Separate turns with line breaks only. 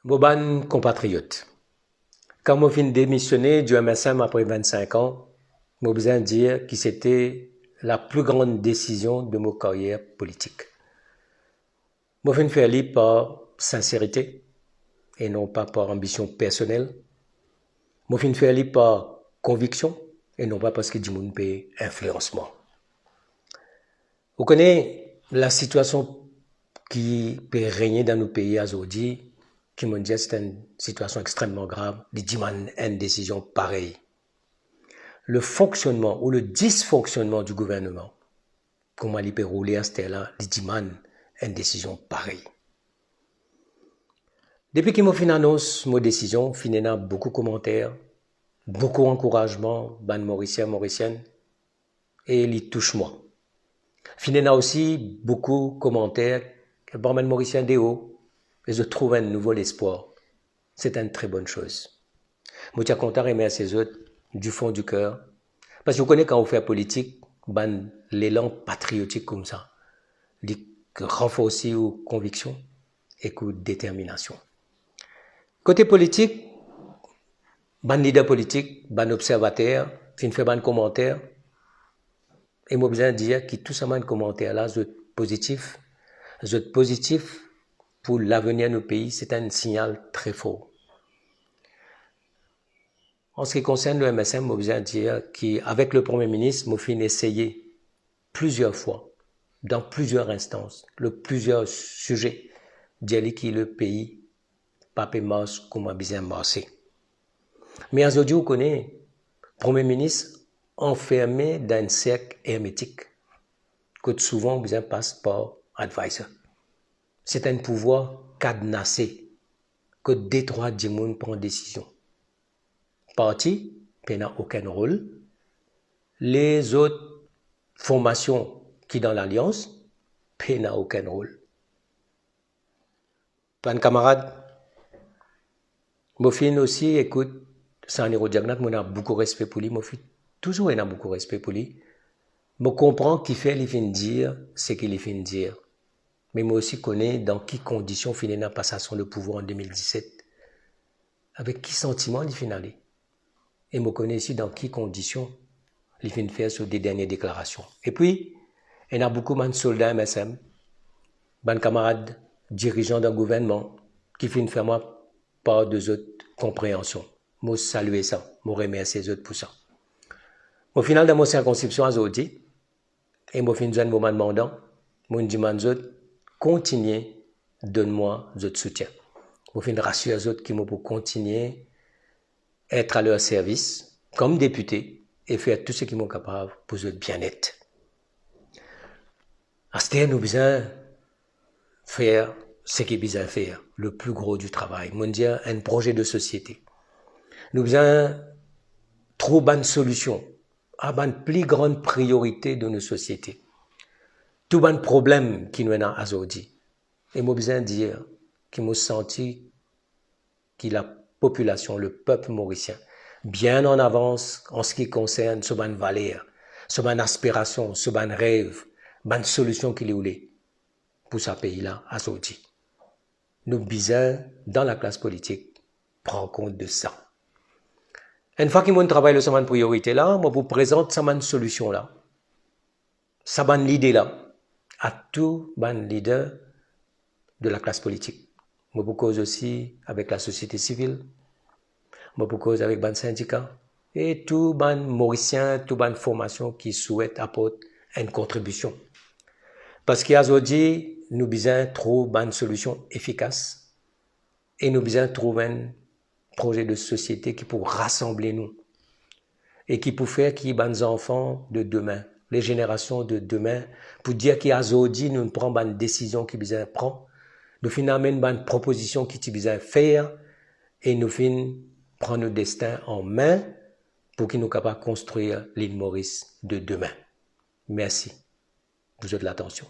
Boban compatriote, quand je fin démissionné du MSM après 25 ans, je besoin dire que c'était la plus grande décision de ma carrière politique. Je fin faire par sincérité et non pas par ambition personnelle. Je fin faire par conviction et non pas parce que du monde peut influencement. Vous connaissez la situation qui peut régner dans nos pays aujourd'hui, qui me dit c'est une situation extrêmement grave, qui demande une décision pareille. Le fonctionnement ou le dysfonctionnement du gouvernement, comment il peut rouler à ce là, qui demande une décision pareille. Depuis qu'il m'a fait annonce ma décision, il y a beaucoup de commentaires, beaucoup d'encouragements, ban mauriciennes, et il touche moi. Il y a aussi beaucoup de commentaires, ban mauricien des hauts, et je trouve un nouvel espoir. C'est une très bonne chose. Je suis content et merci ces autres du fond du cœur. Parce que vous connaissez quand on fait politique, ben, l'élan patriotique comme ça, il renforce aussi aux convictions et aux déterminations. Côté politique, ban leader politique, ban observateur, fin fait ban commentaire, et moi besoin de dire que tout ça ban commentaire là, c'est positif pour l'avenir de nos pays, c'est un signal très fort. En ce qui concerne le MSM, je besoin de dire qu'avec le Premier ministre, je fin essayé plusieurs fois, dans plusieurs instances, plusieurs sujets, dire que le pays pas marche comme a besoin marcher. Mais aujourd'hui, vous connaissez, Premier ministre enfermé dans un cercle hermétique, que souvent besoin passe par advisor. C'est un pouvoir cadenassé, que Détroit du monde prend décision. Parti n'a aucun rôle. Les autres formations qui dans l'alliance n'a aucun rôle. Plein de camarades, Mofin aussi, écoute, Saniro Diagnat, moi, j'ai beaucoup de respect pour lui. Mofin, toujours, il a beaucoup de respect pour lui. Je comprends qu'il fait, il finit dire ce qu'il finit dire. Mais moi aussi, connais dans quelles conditions finit la passation de pouvoir en 2017. Avec qui sentiment il finit aller. Et je connais aussi dans quelles conditions il finit faire sur des dernières déclarations. Et puis, il y a beaucoup de soldats MSM, de camarades, dirigeants d'un gouvernement, qui finissent faire moi par deux autres compréhensions. Je salue ça, je remercie les autres pour ça. Au final de ma circonscription à Zodi, et je finis un moment demandant, je demande aux autres, continuez, donne-moi votre soutien. Je finis rassurer les autres qui m'ont pour continuer à être à leur service, comme député, et faire tout ce qu'ils m'ont capable pour votre bien-être. À ce temps, nous besoin faire ce qu'il besoin faire, le plus gros du travail. Nous dire un projet de société. Nous besoin trouver une solution à une plus grande priorité de nos sociétés. Tout un problème qui nous est à aujourd'hui. Et moi besoin dire qu'il m'a senti que la population, le peuple mauricien, bien en avance en ce qui concerne ce ban valeur, ce ban aspiration, ce ban rêve, ban solution qu'il voulait pour ce pays-là à aujourd'hui. Nous besoin, dans la classe politique, prendre compte de ça. Une fois qu'il y a un travail de cette priorité là, moi vous présente cette solution là, cette idée là, à tout ban leader de la classe politique. Moi vous cause aussi avec la société civile, moi vous cause avec ban syndicat et tout ban mauricien, tout ban formation qui souhaite apporter une contribution. Parce qu'aujourd'hui, nous besoin trouver une solution efficace et nous besoin trouver un projet de société qui pour rassembler nous et qui pour faire qu'il y ait des enfants de demain, les générations de demain, pour dire qu'aujourd'hui nous prenons une décision qui besoin prendre, nous finalement une proposition qui besoin faire et nous fin prendre notre destin en main pour qu'il nous capable construire l'île Maurice de demain. Merci. Vous avez de l'attention.